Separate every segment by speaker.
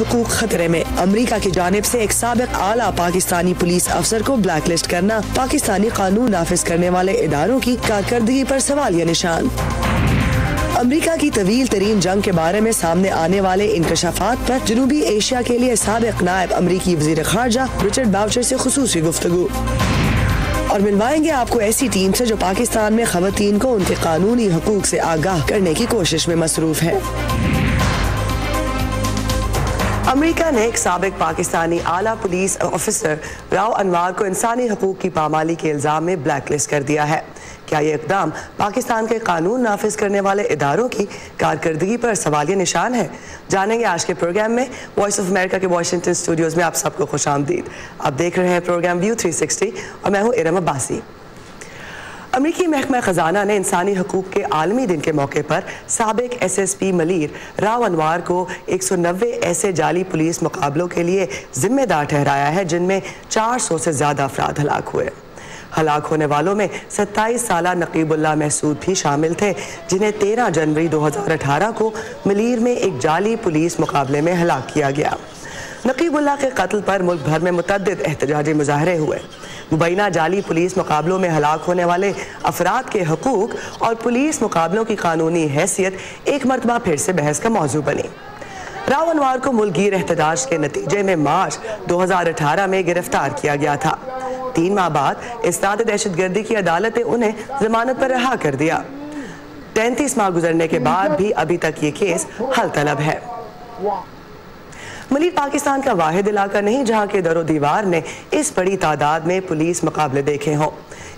Speaker 1: حقوق خطرے میں، امریکہ کی جانب سے ایک سابق اعلیٰ پاکستانی پولیس افسر کو بلیک لسٹ کرنا، پاکستانی قانون نافذ کرنے والے اداروں کی کارکردگی پر سوالیہ نشان۔ امریکہ کی طویل ترین جنگ کے بارے میں سامنے آنے والے انکشافات پر جنوبی ایشیا کے لیے سابق نائب امریکی وزیر خارجہ رچرڈ باؤچر سے خصوصی گفتگو، اور ملوائیں گے آپ کو ایسی ٹیم سے جو پاکستان میں خواتین کو ان کے قانونی حقوق سے آگاہ کرنے کی کوشش میں مصروف ہے۔ امریکہ نے ایک سابق پاکستانی اعلیٰ پولیس آفیسر راؤ انوار کو انسانی حقوق کی پامالی کے الزام میں بلیک لسٹ کر دیا ہے۔ کیا یہ اقدام پاکستان کے قانون نافذ کرنے والے اداروں کی کارکردگی پر سوالیہ نشان ہے؟ جانیں گے آج کے پروگرام میں۔ وائس آف امریکہ کے واشنگٹن اسٹوڈیوز میں آپ سب کو خوش آمدید۔ آپ دیکھ رہے ہیں پروگرام ویو 360 اور میں ہوں ارم عباسی۔ امریکی محکمہ خزانہ نے انسانی حقوق کے عالمی دن کے موقع پر سابق S S P Malir Rao Anwar کو 190 ایسے جعلی پولیس مقابلوں کے لیے ذمہ دار ٹھہرایا ہے جن میں 400 سے زیادہ افراد ہلاک ہوئے۔ ہلاک ہونے والوں میں 27 سالہ نقیب اللہ محسود بھی شامل تھے، جنہیں 13 جنوری 2018 کو ملیر میں ایک جعلی پولیس مقابلے میں ہلاک کیا گیا۔ نقیب اللہ کے قتل پر ملک بھر میں متعدد احتجاجی مظاہرے ہوئے۔ مبینہ جعلی پولیس مقابلوں میں ہلاک ہونے والے افراد کے حقوق اور پولیس مقابلوں کی قانونی حیثیت ایک مرتبہ پھر سے بحث کا موضوع بنی۔ راؤ انوار کو ملک گیر احتجاج کے نتیجے میں مارچ 2018 میں گرفتار کیا گیا تھا۔ 3 ماہ بعد اسناد دہشت گردی کی عدالت نے انہیں ضمانت پر رہا کر دیا۔ 33 ماہ گزرنے کے بعد بھی ابھی تک یہ کیس حل طلب ہے۔ ملیر پاکستان کا واحد علاقہ نہیں جہاں کے در و دیوار نے اس بڑی تعداد میں پولیس مقابلے دیکھے ہوں۔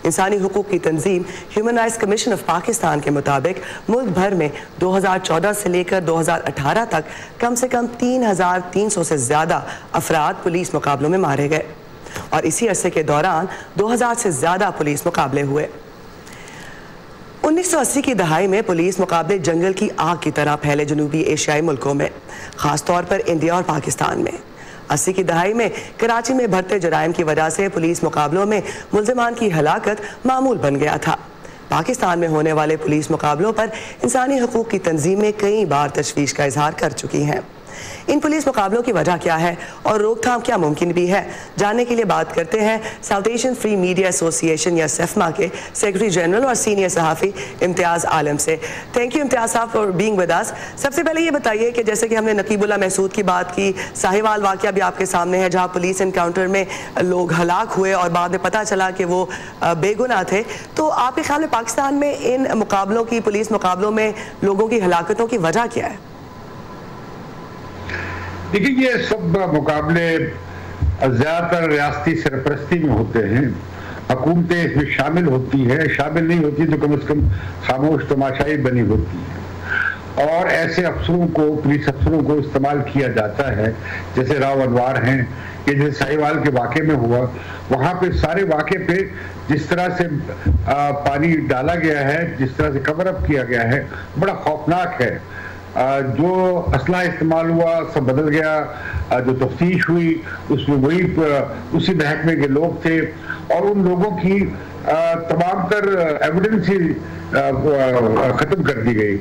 Speaker 1: انسانی حقوق کی تنظیم human rights commission of Pakistan کے مطابق ملک بھر میں 2014 سے لے کر 2018 تک کم سے کم 3300 سے زیادہ افراد پولیس مقابلوں میں مارے گئے، اور اسی عرصے کے دوران 2000 سے زیادہ پولیس مقابلے ہوئے۔ 1980 کی دہائی میں پولیس مقابلے جنگل کی آگ کی طرح پھیلے جنوبی ایشیائی ملکوں میں، خاص طور پر انڈیا اور پاکستان میں۔ 80 کی دہائی میں کراچی میں بڑھتے جرائم کی وجہ سے پولیس مقابلوں میں ملزمان کی ہلاکت معمول بن گیا تھا۔ پاکستان میں ہونے والے پولیس مقابلوں پر انسانی حقوق کی تنظیمیں کئی بار تشویش کا اظہار کر چکی ہیں۔ ان پولیس مقابلوں کی وجہ کیا ہے اور روک تھام کیا ممکن بھی ہے؟ جاننے کے لیے بات کرتے ہیں ساؤتھ ایشین فری میڈیا ایسوسی ایشن یا سیفما کے سیکرٹری جنرل اور سینئر صحافی امتیاز عالم سے۔ تھینک یو امتیاز صاحب فار بینگ ود اس۔ سب سے پہلے یہ بتائیے کہ جیسے کہ ہم نے نقیب اللہ محسود کی بات کی، ساہیوال واقعہ بھی آپ کے سامنے ہے جہاں پولیس انکاؤنٹر میں لوگ ہلاک ہوئے اور بعد میں پتہ چلا کہ وہ بے گناہ تھے، تو آپ کے خیال میں پاکستان میں ان مقابلوں کی، پولیس مقابلوں میں لوگوں کی ہلاکتوں کی وجہ کیا ہے؟
Speaker 2: دیکھیں، یہ سب مقابلے زیادہ تر ریاستی سرپرستی میں ہوتے ہیں، حکومتیں اس میں شامل ہوتی ہیں، شامل نہیں ہوتی تو کم از کم خاموش تماشائی بنی ہوتی ہے، اور ایسے افسروں کو، پولیس افسروں کو استعمال کیا جاتا ہے، جیسے راؤ انوار ہیں، یہ جیسے ساہیوال کے واقعے میں ہوا، وہاں پہ سارے واقعے پہ جس طرح سے پانی ڈالا گیا ہے، جس طرح سے کور اپ کیا گیا ہے، بڑا خوفناک ہے۔ جو اسلحہ استعمال ہوا سب بدل گیا، جو تفتیش ہوئی اس میں وہی اسی محکمے کے لوگ تھے، اور ان لوگوں کی تمام تر ایویڈنس ہی ختم کر دی گئی۔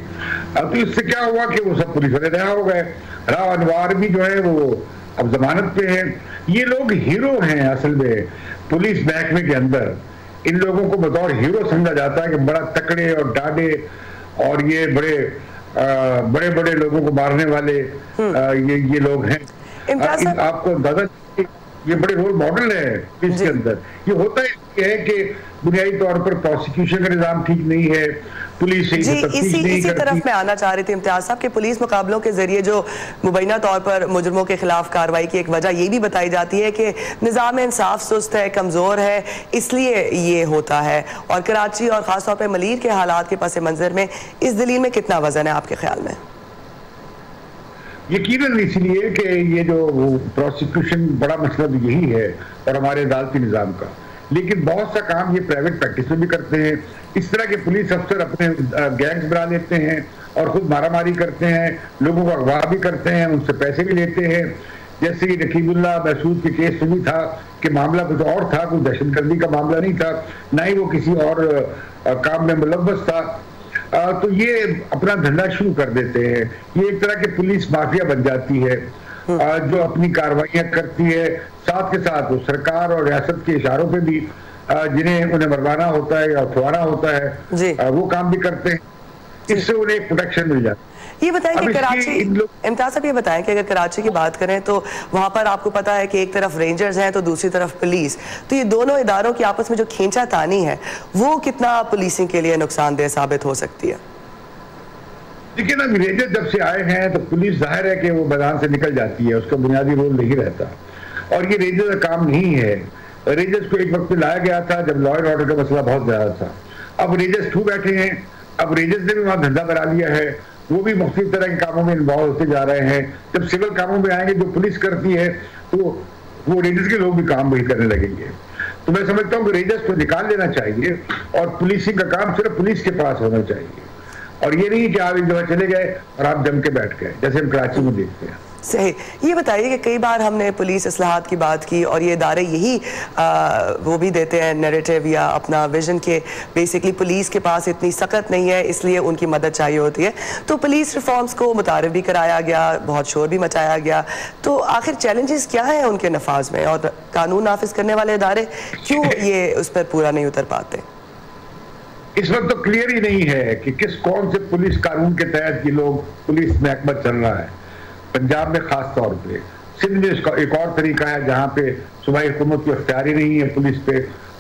Speaker 2: تو اس سے کیا ہوا کہ وہ سب پولیس والے رہا ہو گئے۔ راؤ انوار بھی جو ہے وہ اب ضمانت پہ ہیں۔ یہ لوگ ہیرو ہیں اصل میں پولیس محکمے کے اندر، ان لوگوں کو بطور ہیرو سمجھا جاتا ہے کہ بڑا تکڑے اور ڈاڈے، اور یہ بڑے بڑے لوگوں کو مارنے والے یہ لوگ ہیں۔ آپ کو اندازہ یہ بڑے رول ماڈل ہے اس کے اندر۔ یہ ہوتا ہے کہ بنیادی طور پر پروسیکیوشن کا نظام ٹھیک نہیں ہے، پولیس
Speaker 1: اسی طرف میں آنا چاہ رہی تھی امتیاز صاحب کہ پولیس مقابلوں کے ذریعے جو مبینہ طور پر مجرموں کے خلاف کارروائی کی ایک وجہ یہ بھی بتائی جاتی ہے کہ نظام انصاف سست ہے، کمزور ہے، اس لیے یہ ہوتا ہے، اور کراچی اور خاص طور پہ ملیر کے حالات کے پس منظر میں اس دلیل میں کتنا وزن ہے آپ کے خیال میں؟
Speaker 2: یقیناً اس لیے کہ یہ جو پروسیکیوشن بڑا مسئلہ بھی یہی ہے اور ہمارے عدالتی نظام کا، لیکن بہت سا کام یہ پرائیویٹ پریکٹس میں بھی کرتے ہیں۔ اس طرح کے پولیس افسر اپنے گینگز بنا لیتے ہیں اور خود مارا ماری کرتے ہیں، لوگوں کو اغوا بھی کرتے ہیں، ان سے پیسے بھی لیتے ہیں، جیسے کہ نقیب اللہ محسود کے کیس میں بھی تھا کہ معاملہ کچھ اور تھا، کوئی دہشت گردی کا معاملہ نہیں تھا، نہ ہی وہ کسی اور کام میں ملوث تھا۔ تو یہ اپنا دھندا شروع کر دیتے ہیں، یہ ایک طرح کی پولیس مافیا بن جاتی ہے، جو اپنی کارروائیاں کرتی ہے، ساتھ کے ساتھ وہ سرکار اور ریاست کے اشاروں پہ بھی جنہیں انہیں مروانا ہوتا ہے یا اٹھوانا ہوتا ہے وہ کام بھی کرتے ہیں، اس سے انہیں ایک پروٹیکشن مل جاتی ہے۔
Speaker 1: یہ بتائیں کہ کراچی، امتیاز صاحب یہ بتائیں کہ اگر کراچی کی بات کریں تو وہاں پر آپ کو پتا ہے کہ ایک طرف رینجرز ہیں تو دوسری طرف پولیس، تو یہ دونوں اداروں کی آپس میں جو کھینچا تانی ہے وہ کتنا پولیسنگ کے لیے نقصان دہ ثابت ہو سکتی ہے؟
Speaker 2: لیکن اب رینجر جب سے آئے ہیں تو پولیس ظاہر ہے کہ وہ میدان سے نکل جاتی ہے، اس کا بنیادی رول نہیں رہتا، اور یہ رینجر کا کام نہیں ہے۔ رینجرز کو ایک وقت پہ لایا گیا تھا جب لا اینڈ آرڈر کا مسئلہ بہت زیادہ تھا، اب رینجرز ٹھو بیٹھے ہیں، اب رینجرز نے بھی وہاں دھندا بنا لیا ہے، وہ بھی مختلف طرح کے کاموں میں انوالو ہوتے جا رہے ہیں۔ جب سول کاموں میں آئیں گے جو پولیس کرتی ہے تو وہ رینجرز کے لوگ بھی کام وہی کرنے لگیں گے۔ تو میں سمجھتا ہوں کہ رینجرز کو نکال لینا چاہیے اور پولیسنگ کا کام صرف پولیس کے پاس ہونا چاہیے، اور یہ نہیں کہ آپ ایک جگہ چلے گئے اور آپ جم کے بیٹھ گئے جیسے ہم کراچی میں دیکھتے ہیں۔
Speaker 1: صحیح، یہ بتائیے کہ کئی بار ہم نے پولیس اصلاحات کی بات کی اور یہ ادارے یہی وہ بھی دیتے ہیں نیریٹیو یا اپنا ویژن کہ بیسکلی پولیس کے پاس اتنی سخت نہیں ہے اس لیے ان کی مدد چاہیے ہوتی ہے، تو پولیس ریفارمز کو متعارف بھی کرایا گیا، بہت شور بھی مچایا گیا، تو آخر چیلنجز کیا ہیں ان کے نفاذ میں، اور قانون نافذ کرنے والے ادارے کیوں یہ اس پر پورا نہیں اتر پاتے؟
Speaker 2: اس وقت تو کلیئر ہی نہیں ہے کہ کس کون سے پولیس قانون کے تحت یہ لوگ پولیس محکمہ چل رہا ہے۔ پنجاب میں خاص طور پہ، سندھ میں اس کا ایک اور طریقہ ہے جہاں پہ صوبائی حکومت کی اختیاری نہیں ہے پولیس پہ،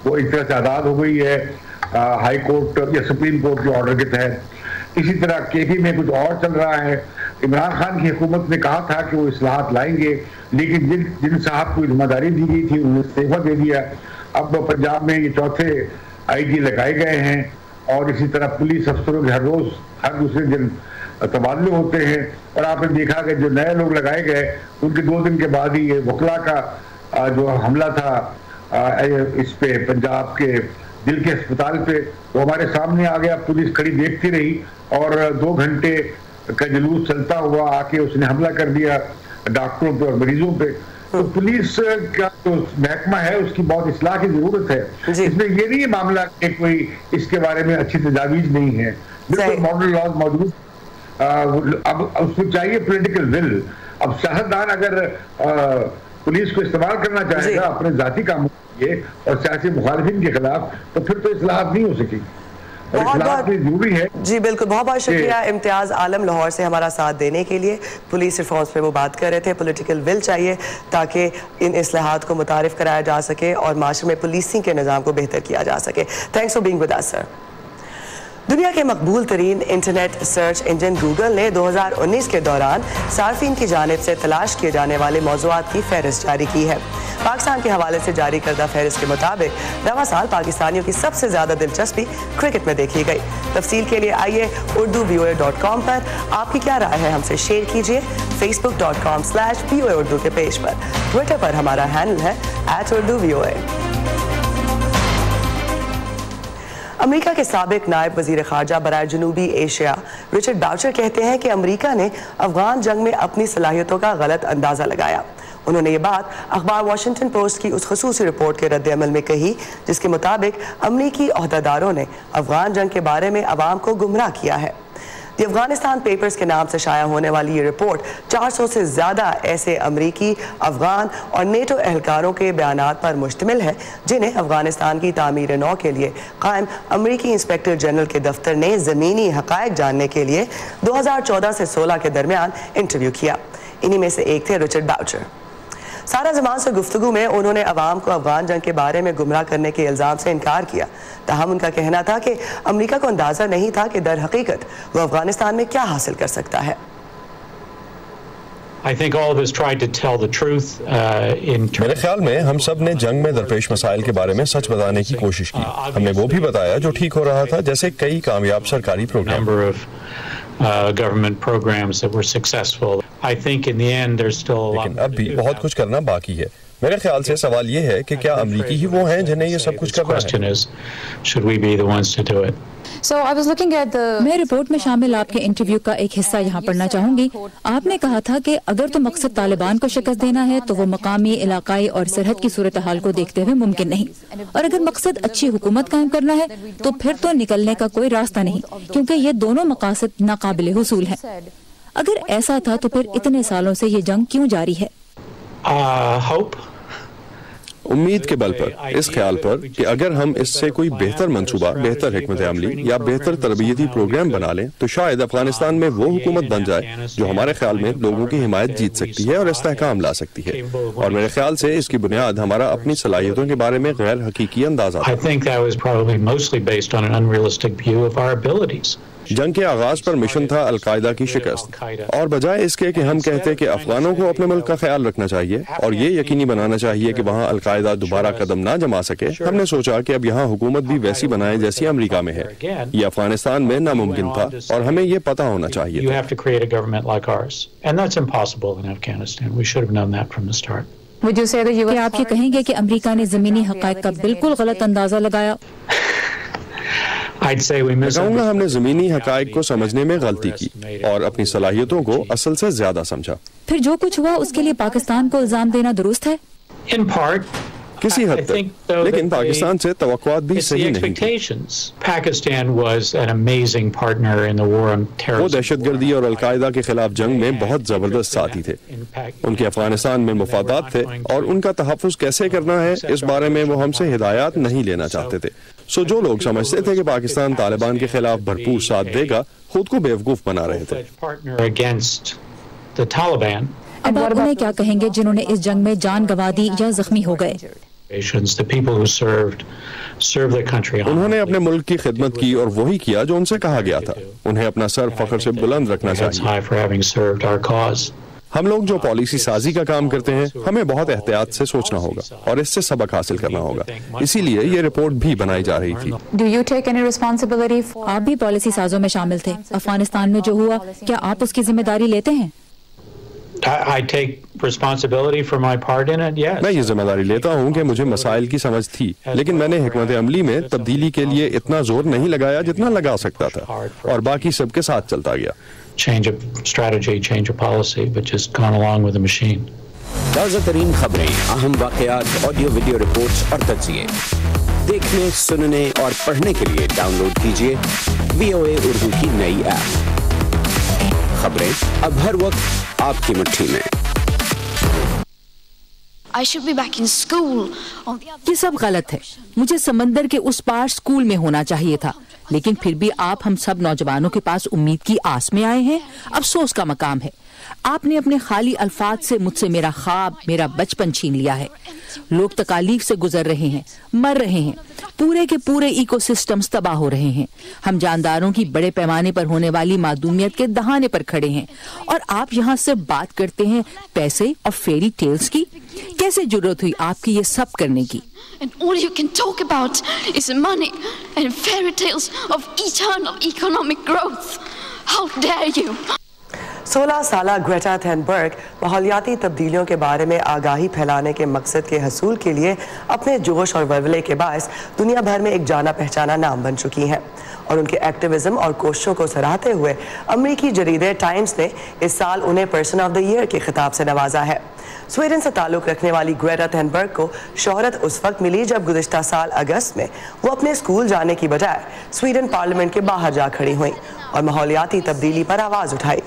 Speaker 2: وہ ایک طرح سے آزاد ہو گئی ہے ہائی کورٹ یا سپریم کورٹ کے آرڈر کے تحت۔ اسی طرح کے پی میں کچھ اور چل رہا ہے۔ عمران خان کی حکومت نے کہا تھا کہ وہ اصلاحات لائیں گے، لیکن جن صاحب کو ذمہ داری دی گئی تھی انہوں نے استعفیٰ دے دیا۔ اب پنجاب میں یہ چوتھے آئی جی لگائے گئے ہیں، اور اسی طرح پولیس افسروں کے ہر روز ہر دوسرے دن تبادلے ہوتے ہیں، اور آپ نے دیکھا کہ جو نئے لوگ لگائے گئے ان کے 2 دن کے بعد ہی یہ وکلا کا جو حملہ تھا اس پہ پنجاب کے دل کے اسپتال پہ، وہ ہمارے سامنے آ گیا، پولیس کھڑی دیکھتی رہی اور 2 گھنٹے کا جلوس چلتا ہوا آ کے اس نے حملہ کر دیا ڈاکٹروں پہ اور مریضوں پہ۔ تو پولیس کا جو محکمہ ہے اس کی بہت اصلاح کی ضرورت ہے۔ اس میں یہ نہیں معاملہ کہ کوئی اس کے بارے میں اچھی تجاویز نہیں ہے، بالکل ماڈل لاز موجود، اب اس میں چاہیے پولیٹیکل ول۔ اب سیاستدان اگر پولیس کو استعمال کرنا چاہے گا اپنے ذاتی کاموں کے لیے اور سیاسی مخالفین کے خلاف، تو پھر تو اصلاحات نہیں ہو سکے گی، اور اصلاحات بھی ضروری ہے۔
Speaker 1: جی بالکل، بہت بہت شکریہ امتیاز عالم لاہور سے ہمارا ساتھ دینے کے لیے۔ پولیس ریفارمز پہ وہ بات کر رہے تھے، پولیٹیکل ول چاہیے تاکہ ان اصلاحات کو متعارف کرایا جا سکے اور معاشرے میں پولیسنگ کے نظام کو بہتر کیا جا سکے۔ Thanks for being with us sir. دنیا کے مقبول ترین انٹرنیٹ سرچ انجن گوگل نے 2019 کے دوران صارفین کی جانب سے تلاش کیے جانے والے موضوعات کی فہرست جاری کی ہے۔ پاکستان کے حوالے سے جاری کردہ فہرست کے مطابق رواں سال پاکستانیوں کی سب سے زیادہ دلچسپی کرکٹ میں دیکھی گئی۔ تفصیل کے لیے آئیے urduvoa.com پر آپ کی کیا رائے ہے ہم سے شیئر کیجیے، facebook.com/voa urdu کے پیج پر۔ ٹویٹر پر ہمارا ہینڈل ہے @urduvoa۔ امریکہ کے سابق نائب وزیر خارجہ برائے جنوبی ایشیا رچرڈ باؤچر کہتے ہیں کہ امریکہ نے افغان جنگ میں اپنی صلاحیتوں کا غلط اندازہ لگایا۔ انہوں نے یہ بات اخبار واشنگٹن پوسٹ کی اس خصوصی رپورٹ کے رد عمل میں کہی جس کے مطابق امریکی عہدیداروں نے افغان جنگ کے بارے میں عوام کو گمراہ کیا ہے۔ دی افغانستان پیپرز کے نام سے شائع ہونے والی یہ رپورٹ 400 سے زیادہ ایسے امریکی، افغان اور نیٹو اہلکاروں کے بیانات پر مشتمل ہے جنہیں افغانستان کی تعمیر نو کے لیے قائم امریکی انسپیکٹر جنرل کے دفتر نے زمینی حقائق جاننے کے لیے 2014 سے 16 کے درمیان انٹرویو کیا۔ انہی میں سے ایک تھے رچرڈ باؤچر۔ سارا زمان سے گفتگو میں انہوں نے عوام کو افغان جنگ کے بارے میں گمراہ کرنے کے الزام سے انکار کیا، تاہم ان کا کہنا تھا کہ امریکہ کو اندازہ نہیں تھا کہ در حقیقت وہ افغانستان میں کیا حاصل کر سکتا ہے۔
Speaker 3: میرے خیال میں ہم سب نے جنگ میں درپیش مسائل کے بارے میں سچ بتانے کی کوشش کی۔ ہم نے وہ بھی بتایا جو ٹھیک ہو رہا تھا، جیسے کئی کامیاب سرکاری پروگرام۔ لیکن اب بھی بہت کچھ کرنا باقی ہے۔ میرے خیال سے سوال یہ ہے کہ کیا امریکی ہی وہ ہیں جنہیں یہ سب کچھ کرنا ہے؟
Speaker 4: میں رپورٹ میں شامل آپ کے انٹرویو کا ایک حصہ یہاں پڑھنا چاہوں گی۔ آپ نے کہا تھا کہ اگر تو مقصد طالبان کو شکست دینا ہے تو وہ مقامی، علاقائی اور سرحد کی صورتحال کو دیکھتے ہوئے ممکن نہیں، اور اگر مقصد اچھی حکومت قائم کرنا ہے تو پھر تو نکلنے کا کوئی راستہ نہیں، کیونکہ یہ دونوں مقاصد ناقابل حصول ہیں۔ اگر ایسا تھا تو پھر اتنے سالوں سے یہ جنگ کیوں جاری ہے؟
Speaker 3: امید کے بل پر، اس خیال پر کہ اگر ہم اس سے کوئی بہتر منصوبہ، بہتر حکمت عملی یا بہتر تربیتی پروگرام بنا لیں تو شاید افغانستان میں وہ حکومت بن جائے جو ہمارے خیال میں لوگوں کی حمایت جیت سکتی ہے اور استحکام لا سکتی ہے، اور میرے خیال سے اس کی بنیاد ہمارا اپنی صلاحیتوں کے بارے میں غیر حقیقی اندازہ تھا۔ جنگ کے آغاز پر مشن تھا القاعدہ کی شکست، اور بجائے اس کے کہ ہم کہتے کہ افغانوں کو اپنے ملک کا خیال رکھنا چاہیے اور یہ یقینی بنانا چاہیے کہ وہاں القاعدہ دوبارہ قدم نہ جما سکے، ہم نے سوچا کہ اب یہاں حکومت بھی ویسی بنائیں جیسی امریکہ میں ہے۔ یہ افغانستان میں ناممکن تھا اور ہمیں یہ پتہ ہونا چاہیے
Speaker 4: کیا آپ یہ کہیں گے کہ امریکہ نے زمینی حقائق کا بالکل غلط اندازہ لگایا؟
Speaker 3: میں کہوں گا ہم نے زمینی حقائق کو سمجھنے میں غلطی کی اور اپنی صلاحیتوں کو اصل سے زیادہ سمجھا۔
Speaker 4: پھر جو کچھ ہوا اس کے لیے پاکستان کو الزام دینا درست ہے؟
Speaker 3: کسی حد تک، لیکن پاکستان سے توقعات بھی صحیح نہیں تھی۔ وہ دہشت گردی اور القاعدہ کے خلاف جنگ میں بہت زبردست ساتھی تھے، ان کے افغانستان میں مفادات تھے اور ان کا تحفظ کیسے کرنا ہے اس بارے میں وہ ہم سے ہدایات نہیں لینا چاہتے تھے۔ جو لوگ سمجھتے تھے کہ پاکستان طالبان کے خلاف بھرپور ساتھ دے گا خود کو بیوقوف بنا رہے تھے۔
Speaker 4: اب آپ انہیں کیا کہیں گے جنہوں نے اس جنگ میں جان گنوا دی یا زخمی ہو گئے؟
Speaker 3: انہوں نے اپنے ملک کی خدمت کی اور وہی کیا جو ان سے کہا گیا تھا۔ انہیں اپنا سر فخر سے بلند رکھنا چاہیے۔ ہم لوگ جو پالیسی سازی کا کام کرتے ہیں ہمیں بہت احتیاط سے سوچنا ہوگا اور اس سے سبق حاصل کرنا ہوگا، اسی لیے یہ رپورٹ بھی بنائی جا رہی تھی۔
Speaker 4: آپ بھی پالیسی سازوں میں شامل تھے، افغانستان میں جو ہوا کیا آپ اس کی ذمہ داری لیتے ہیں؟
Speaker 3: میں یہ ذمہ داری لیتا ہوں کہ مجھے مسائل کی سمجھ تھی، لیکن میں نے حکمت عملی میں تبدیلی کے لیے اتنا زور نہیں لگایا جتنا لگا سکتا تھا، اور باقی سب کے ساتھ چلتا گیا۔
Speaker 5: تازہ ترین خبریں، اہم واقعات، آڈیو ویڈیو رپورٹس اور تجزیے دیکھنے، سننے اور پڑھنے کے لیے ڈاؤن لوڈ کیجیے VOA اردو کی نئی ایپ۔ خبریں اب ہر وقت آپ کی مٹھی میں۔
Speaker 6: یہ سب غلط ہے، مجھے سمندر کے اس پار اسکول میں ہونا چاہیے تھا، لیکن پھر بھی آپ ہم سب نوجوانوں کے پاس امید کی آس میں آئے ہیں۔ افسوس کا مقام ہے، آپ نے اپنے خالی الفاظ سے مجھ سے میرا خواب، میرا بچپن چھین لیا ہے۔ لوگ تکالیف سے گزر رہے ہیں، مر رہے ہیں، پورے کے پورے ایکو سسٹمز تباہ ہو رہے ہیں۔ ہم جانداروں کی بڑے پیمانے پر ہونے والی معدومیت کے دہانے پر کھڑے ہیں، اور آپ یہاں سے بات کرتے ہیں پیسے اور فیری ٹیلز کی۔ کیسے جرت ہوئی آپ کی یہ سب کرنے کی؟
Speaker 7: And all you can talk about is money and fairy tales of eternal economic growth. How dare you?
Speaker 1: 16 سالہ گریٹا تھنبرگ ماحولیاتی تبدیلیوں کے بارے میں آگاہی پھیلانے کے مقصد کے حصول کے لیے اپنے جوش اور ولولے کے باعث دنیا بھر میں ایک جانا پہچانا نام بن چکی ہیں، اور ان کے ایکٹیویزم اور کوششوں کو سراہتے ہوئے امریکی جریدے ٹائمز نے اس سال انہیں پرسن آف دا ایئر کے خطاب سے نوازا ہے۔ سویڈن سے تعلق رکھنے والی گریٹا تھنبرگ کو شہرت اس وقت ملی جب گزشتہ سال اگست میں وہ اپنے اسکول جانے کی بجائے سویڈن پارلیمنٹ کے باہر جا کھڑی ہوئیں اور ماحولیاتی تبدیلی پر آواز اٹھائی۔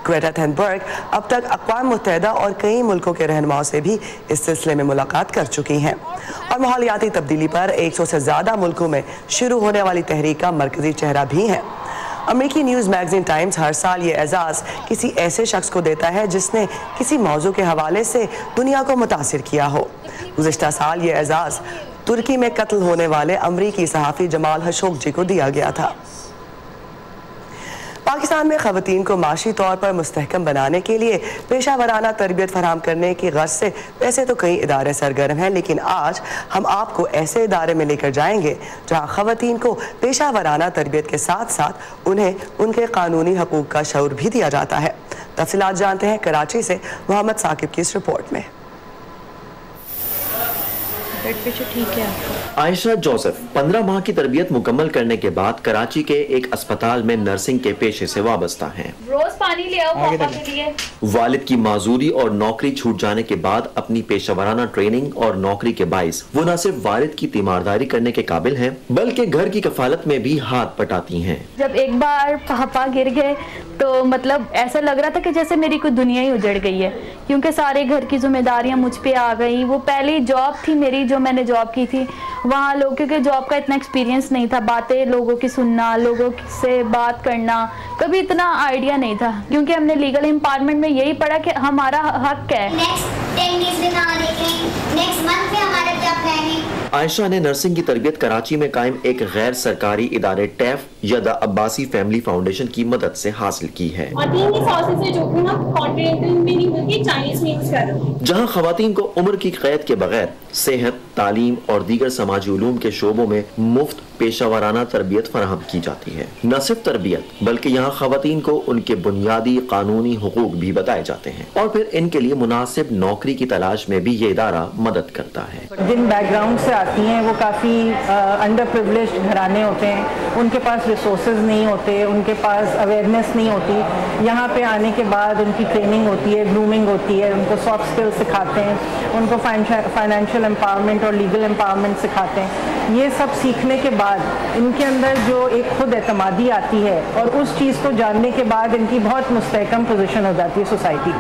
Speaker 1: گریٹا تھنبرگ اب تک اقوام متحدہ اور کئی ملکوں کے رہنماؤں سے بھی اس سلسلے میں ملاقات کر چکی ہیں، اور ماحولیاتی تبدیلی پر 100 سے زیادہ ملکوں میں شروع ہونے والی تحریک کا مرکزی چہرہ بھی ہیں۔ امریکی نیوز میگزین ٹائمز ہر سال یہ اعزاز کسی ایسے شخص کو دیتا ہے جس نے کسی موضوع کے حوالے سے دنیا کو متاثر کیا ہو۔ گزشتہ سال یہ اعزاز ترکی میں قتل ہونے والے امریکی صحافی جمال خاشقجی کو دیا گیا تھا۔ پاکستان میں خواتین کو معاشی طور پر مستحکم بنانے کے لیے پیشہ ورانہ تربیت فراہم کرنے کی غرض سے ویسے تو کئی ادارے سرگرم ہیں، لیکن آج ہم آپ کو ایسے ادارے میں لے کر جائیں گے جہاں خواتین کو پیشہ ورانہ تربیت کے ساتھ ساتھ انہیں ان کے قانونی حقوق کا شعور بھی دیا جاتا ہے۔ تفصیلات جانتے ہیں کراچی سے محمد ثاقب کی اس رپورٹ میں۔
Speaker 8: بلڈ پریشر ٹھیک ہے آپ کا؟
Speaker 9: عائشہ جوزف 15 ماہ کی تربیت مکمل کرنے کے بعد کراچی کے ایک اسپتال میں نرسنگ کے پیشے سے وابستہ ہیں.
Speaker 8: روز پانی لے آؤ پاپا کے لیے.
Speaker 9: والد کی معذوری اور نوکری چھوٹ جانے کے بعد اپنی پیشہ ورانہ ٹریننگ اور نوکری کے باعث وہ نہ صرف والد کی تیمارداری کرنے کے قابل ہیں بلکہ گھر کی کفالت میں بھی ہاتھ پٹاتی ہیں.
Speaker 8: جب ایک بار پاپا گر گئے تو مطلب ایسا لگ رہا تھا کہ جیسے میری کوئی دنیا ہی اجڑ گئی ہے, کیونکہ سارے گھر کی ذمہ داریاں مجھ پہ آ گئی. وہ پہلی جاب تھی میری جو میں نے جاب کی تھی وہاں لوگ, کیونکہ جاب کا اتنا ایکسپیرینس نہیں تھا, باتیں لوگوں کی سننا, لوگوں سے بات کرنا, کبھی اتنا آئیڈیا نہیں تھا, کیونکہ ہم نے لیگل امپارٹمنٹ میں یہی پڑھا کہ ہمارا حق ہے.
Speaker 9: عائشہ نے نرسنگ کی تربیت کراچی میں قائم ایک غیر سرکاری ادارے ٹیف یا دا عباسی فیملی فاؤنڈیشن کی مدد سے حاصل کی ہے, جہاں خواتین کو عمر کی قید کے بغیر صحت, تعلیم اور دیگر سماجی علوم کے شعبوں میں مفت پیشہ ورانہ تربیت فراہم کی جاتی ہے. نہ صرف تربیت بلکہ یہاں خواتین کو ان کے بنیادی قانونی حقوق بھی بتائے جاتے ہیں اور پھر ان کے لیے مناسب نوکری کی تلاش میں بھی یہ ادارہ مدد کرتا ہے.
Speaker 10: جن بیک گراؤنڈ سے آتی ہیں وہ کافی انڈر پریویلیجڈ گھرانے ہوتے ہیں, ان کے پاس ریسورسز نہیں ہوتے, ان کے پاس اویئرنیس نہیں ہوتی. یہاں پہ آنے کے بعد ان کی ٹریننگ ہوتی ہے, گرومنگ ہوتی ہے, ان کو سافٹ اسکل سکھاتے ہیں, ان کو فائنینشیل امپاورمنٹ اور لیگل امپاورمنٹ سکھاتے ہیں. یہ سب سیکھنے کے بعد ان کے اندر جو ایک خود اعتمادی آتی ہے اور اس چیز کو جاننے کے بعد ان کی بہت مستحکم پوزیشن ہو جاتی ہے سوسائٹی.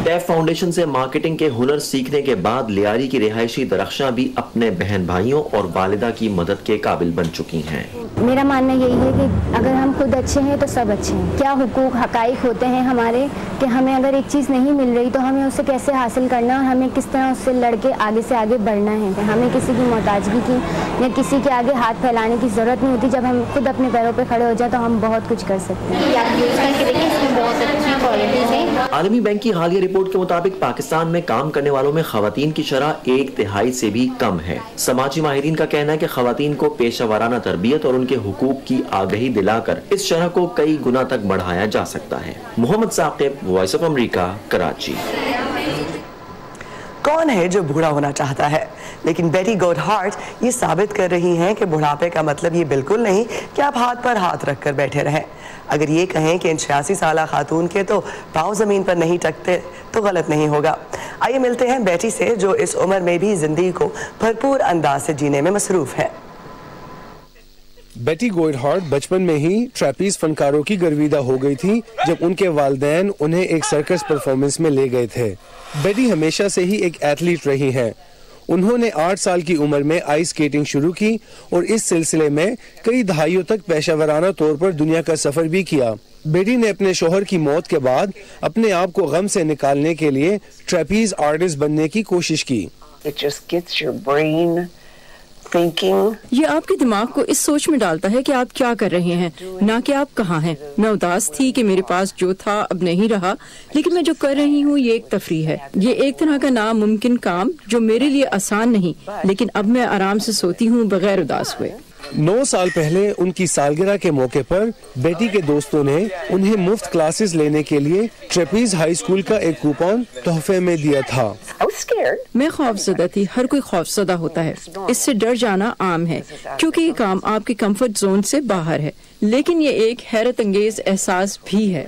Speaker 9: ٹیف فاؤنڈیشن سے مارکیٹنگ کے ہنر سیکھنے کے بعد لیاری کی رہائشی درخشاں بھی اپنے بہن بھائیوں اور والدہ کی مدد کے قابل بن چکی ہیں.
Speaker 11: میرا ماننا یہی ہے کہ اگر ہم خود اچھے ہیں تو سب اچھے ہیں. کیا حقوق حقائق ہوتے ہیں ہمارے کہ ہمیں اگر ایک چیز نہیں مل رہی تو ہمیں اسے کیسے حاصل کرنا اور ہمیں کس طرح اس سے لڑ کے آگے سے آگے بڑھنا ہے. ہمیں کسی کی محتاجگی کی یا کسی کے آگے ہاتھ پھیلانے کی ضرورت نہیں ہوتی. جب ہم خود اپنے پیروں پہ کھڑے ہو جائیں تو ہم بہت کچھ کر سکتے ہیں.
Speaker 9: عالمی بینک کی حالیہ رپورٹ کے مطابق پاکستان میں کام کرنے والوں میں خواتین کی شرح 1/3 سے بھی کم ہے. سماجی ماہرین کا کہنا ہے کہ خواتین کو پیشہ ورانہ تربیت اور ان کے حقوق کی آگہی دلا کر اس شرح کو کئی گنا تک بڑھایا جا سکتا ہے. Muhammad Saqib, voice of America, Karachi.
Speaker 1: کون ہے جو بوڑھا ہونا چاہتا ہے, لیکن بیٹی گوڈ ہارٹ یہ ثابت کر رہی ہیں کہ بڑھاپے کا مطلب یہ بالکل نہیں کہ آپ ہاتھ پر ہاتھ رکھ کر بیٹھے رہیں. اگر یہ کہیں کہ ان 86 سالہ خاتون کے تو پاؤں زمین پر نہیں ٹکتے تو غلط نہیں ہوگا. آئیے ملتے ہیں بیٹی سے جو اس عمر میں بھی زندگی کو بھرپور انداز سے جینے میں مصروف ہے.
Speaker 12: بیٹی گوئڈ ہارٹ بچپن میں ہی ٹریپیز فنکاروں کی گرویدہ ہو گئی تھی جب ان کے والدین انہیں ایک سرکس پرفارمنس میں لے گئے تھے. بیٹی ہمیشہ سے ہی ایک ایتھلیٹ رہی ہیں. انہوں نے 8 سال کی عمر میں آئس سکیٹنگ شروع کی اور اس سلسلے میں کئی دہائیوں تک پیشہ ورانہ طور پر دنیا کا سفر بھی کیا. بیٹی نے اپنے شوہر کی موت کے بعد اپنے آپ کو غم سے نکالنے کے لیے ٹریپیز آرٹسٹ بننے کی کوشش کی.
Speaker 13: یہ آپ کے دماغ کو اس سوچ میں ڈالتا ہے کہ آپ کیا کر رہے ہیں, نہ کہ آپ کہاں ہیں. میں اداس تھی کہ میرے پاس جو تھا اب نہیں رہا, لیکن میں جو کر رہی ہوں یہ ایک تفریح ہے. یہ ایک طرح کا ناممکن کام جو میرے لیے آسان نہیں, لیکن اب میں آرام سے سوتی ہوں بغیر اداس ہوئے.
Speaker 12: 9 سال پہلے ان کی سالگرہ کے موقع پر بیٹی کے دوستوں نے انہیں مفت کلاسز لینے کے لیے ٹریپیز ہائی اسکول کا ایک کوپن تحفے میں دیا تھا.
Speaker 13: میں خوف زدہ تھی. ہر کوئی خوف زدہ ہوتا ہے. اس سے ڈر جانا عام ہے کیونکہ یہ کام آپ کے کمفرٹ زون سے باہر ہے, لیکن یہ ایک حیرت انگیز احساس بھی ہے.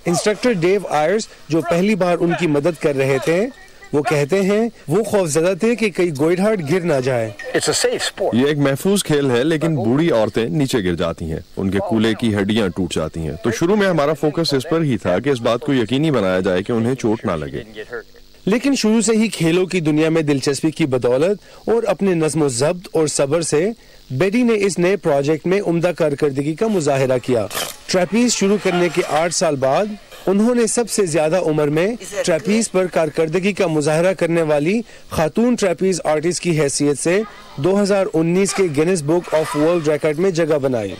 Speaker 12: انسٹرکٹر ڈیو آئرز جو پہلی بار ان کی مدد کر رہے تھے وہ کہتے ہیں وہ خوف زدہ تھے کہ کئی گوئڈ ہارٹ گر نہ جائے.
Speaker 3: یہ ایک محفوظ کھیل ہے لیکن بوڑھی عورتیں نیچے گر جاتی ہیں, ان کے کولے کی ہڈیاں ٹوٹ جاتی ہیں. تو شروع میں ہمارا فوکس اس پر ہی تھا کہ اس بات کو یقینی بنایا جائے کہ انہیں چوٹ نہ لگے.
Speaker 12: لیکن شروع سے ہی کھیلوں کی دنیا میں دلچسپی کی بدولت اور اپنے نظم و ضبط اور صبر سے بیٹی نے اس نئے پروجیکٹ میں عمدہ کارکردگی کا مظاہرہ کیا. ٹریپیز شروع کرنے کے 8 سال بعد انہوں نے سب سے زیادہ عمر میں ٹریپیز پر کارکردگی کا مظاہرہ کرنے والی خاتون ٹریپیز آرٹسٹ کی حیثیت سے 2019 کے Guinness book of world record میں جگہ بنائی.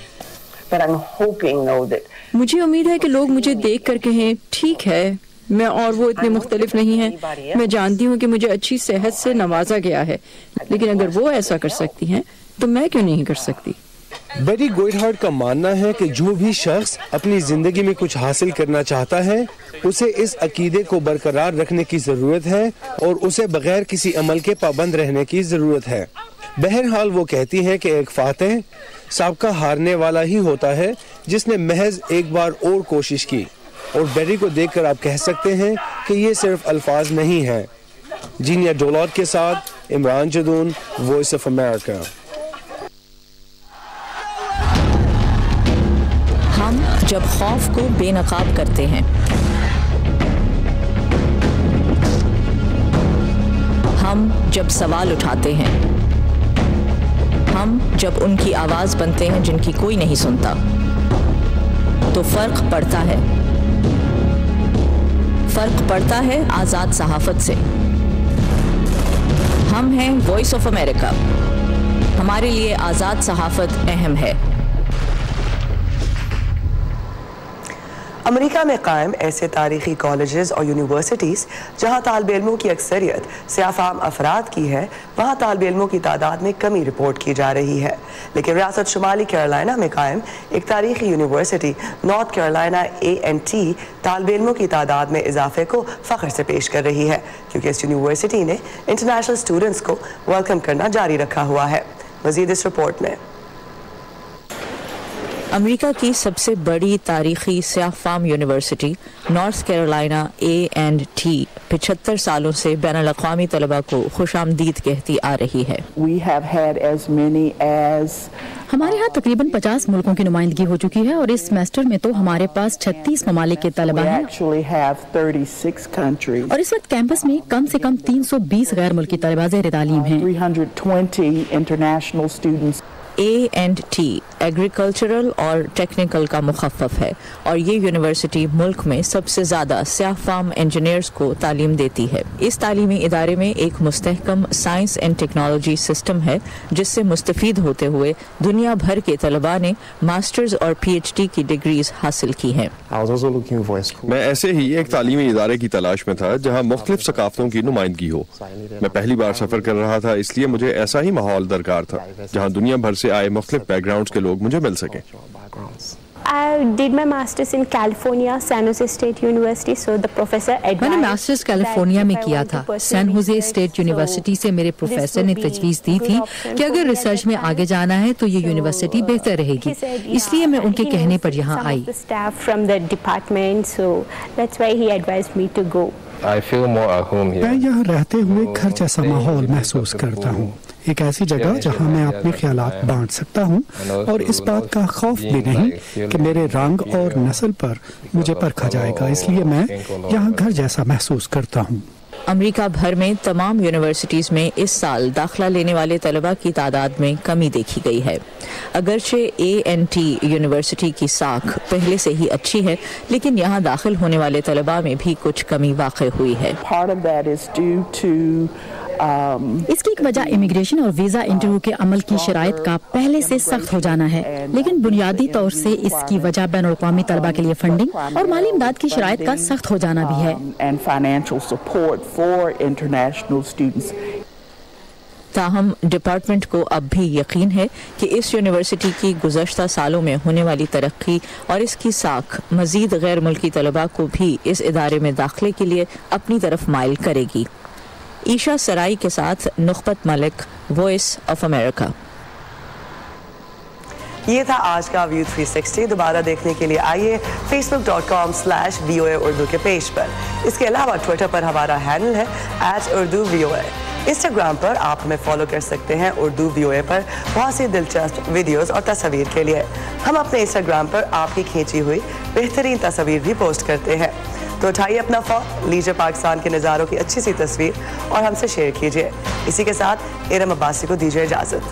Speaker 13: مجھے امید ہے کہ لوگ مجھے دیکھ کر کہیں ٹھیک ہے میں اور وہ اتنے مختلف نہیں ہیں. میں جانتی ہوں کہ مجھے اچھی صحت سے نوازا گیا ہے, لیکن اگر وہ ایسا کر سکتی ہیں تو میں کیوں نہیں کر سکتی.
Speaker 12: بیٹی گوئڈہارٹ کا ماننا ہے کہ جو بھی شخص اپنی زندگی میں کچھ حاصل کرنا چاہتا ہے اسے اس عقیدے کو برقرار رکھنے کی ضرورت ہے اور اسے بغیر کسی عمل کے پابند رہنے کی ضرورت ہے۔ بہرحال وہ کہتی ہیں کہ ایک فاتح سابقہ ہارنے والا ہی ہوتا ہے جس نے محض ایک بار اور کوشش کی، اور بیٹی کو دیکھ کر آپ کہہ سکتے ہیں کہ یہ صرف الفاظ نہیں ہیں۔ جینیا ڈولوٹ کے ساتھ Imran Jadoon, voice of America.
Speaker 6: ہم جب خوف کو بے نقاب کرتے ہیں، ہم جب سوال اٹھاتے ہیں، ہم جب ان کی آواز بنتے ہیں جن کی کوئی نہیں سنتا، تو فرق پڑتا ہے۔ فرق پڑتا ہے آزاد صحافت سے۔ ہم ہیں وائس آف امریکہ، ہمارے لیے آزاد صحافت اہم ہے۔
Speaker 1: امریکہ میں قائم ایسے تاریخی کالجز اور یونیورسٹیز جہاں طالب علموں کی اکثریت سیاہ فام افراد کی ہے، وہاں طالب علموں کی تعداد میں کمی رپورٹ کی جا رہی ہے، لیکن ریاست شمالی کیرولائنا میں قائم ایک تاریخی یونیورسٹی نارتھ کیرولائنا A&T طالب علموں کی تعداد میں اضافے کو فخر سے پیش کر رہی ہے، کیونکہ اس یونیورسٹی نے انٹرنیشنل اسٹوڈنٹس کو ویلکم کرنا جاری رکھا ہوا ہے۔ مزید اس رپورٹ میں۔
Speaker 6: امریکہ کی سب سے بڑی تاریخی سیاہ فام یونیورسٹی نارتھ کیرولائنا A&T 75 سالوں سے بین الاقوامی طلباء کو خوش آمدید کہتی آ رہی ہے۔
Speaker 4: ہمارے ہاں تقریباً 50 ملکوں کی نمائندگی ہو چکی ہے، اور اس سیمسٹر میں تو ہمارے پاس 36 ممالک کے طلباء ہیں، اور اس وقت کیمپس میں کم سے کم 320 غیر ملکی طلباء زیر تعلیم ہیں۔
Speaker 6: A&T ایگریکلچرل اور ٹیکنیکل کا مخفف ہے، اور یہ یونیورسٹی ملک میں سب سے زیادہ سیاہ فام انجینئرز کو تعلیم دیتی ہے۔ اس تعلیمی ادارے میں ایک مستحکم سائنس اینڈ ٹیکنالوجی سسٹم ہے جس سے مستفید ہوتے ہوئے دنیا بھر کے طلباء نے ماسٹرز اور PhD کی ڈگریز حاصل کی ہیں۔
Speaker 3: میں ایسے ہی ایک تعلیمی ادارے کی تلاش میں تھا جہاں مختلف ثقافتوں کی نمائندگی ہو۔ میں پہلی بار سفر کر رہا تھا، اس لیے مجھے ایسا ہی ماحول درکار تھا جہاں دنیا بھر سے آئے مختلف بیک گراؤنڈز کے لوگ مجھے مل سکیں۔
Speaker 4: میں نے ماسٹرز کیلیفورنیا میں کیا تھا۔ سین ہوزے اسٹیٹ یونیورسٹی سے میرے پروفیسر نے تجویز دی تھی کہ اگر ریسرچ میں آگے جانا ہے تو یہ یونیورسٹی بہتر رہے گی، اس لیے میں ان کے کہنے پر یہاں آئی۔
Speaker 14: میں یہاں رہتے ہوئے گھر جیسا ماحول محسوس کرتا ہوں، ایک ایسی جگہ جہاں میں اپنے خیالات بانٹ سکتا ہوں، اور اس بات کا خوف بھی نہیں کہ میرے رنگ اور نسل پر مجھے پرکھا جائے گا، اس لیے میں یہاں گھر جیسا محسوس کرتا ہوں۔
Speaker 6: امریکہ بھر میں تمام یونیورسٹیز میں اس سال داخلہ لینے والے طلباء کی تعداد میں کمی دیکھی گئی ہے۔ اگرچہ A&T یونیورسٹی کی ساکھ پہلے سے ہی اچھی ہے، لیکن یہاں داخل ہونے والے طلباء میں بھی کچھ کمی واقع ہوئی ہے۔
Speaker 4: اس کی ایک وجہ امیگریشن اور ویزا انٹرویو کے عمل کی شرائط کا پہلے سے سخت ہو جانا ہے، لیکن بنیادی طور سے اس کی وجہ بین الاقوامی طلباء کے لیے فنڈنگ اور مالی امداد کی شرائط کا سخت ہو جانا بھی ہے۔
Speaker 6: تاہم ڈپارٹمنٹ کو اب بھی یقین ہے کہ اس یونیورسٹی کی گزشتہ سالوں میں ہونے والی ترقی اور اس کی ساکھ مزید غیر ملکی طلباء کو بھی اس ادارے میں داخلے کے لیے اپنی طرف مائل کرے گی۔ عیشا سرائی کے ساتھ نخبت ملک، وائس آف امریکہ۔
Speaker 1: یہ تھا آج کا ویو 360۔ دوبارہ دیکھنے کے لیے آئیے facebook.com/VOA اردو کے پیج پر۔ اس کے علاوہ ٹویٹر پر ہمارا ہینڈل ہے @UrduVOA۔ انسٹاگرام پر آپ ہمیں فالو کر سکتے ہیں اردو VOA پر بہت سی دلچسپ ویڈیوز اور تصاویر کے لیے۔ ہم اپنے انسٹاگرام پر آپ کی کھینچی ہوئی بہترین تصاویر بھی پوسٹ کرتے ہیں، تو اٹھائیے اپنا فون، لیجیے پاکستان کے نظاروں کی اچھی سی تصویر اور ہم سے شیئر کیجیے۔ اسی کے ساتھ ارم عباسی کو دیجیے اجازت۔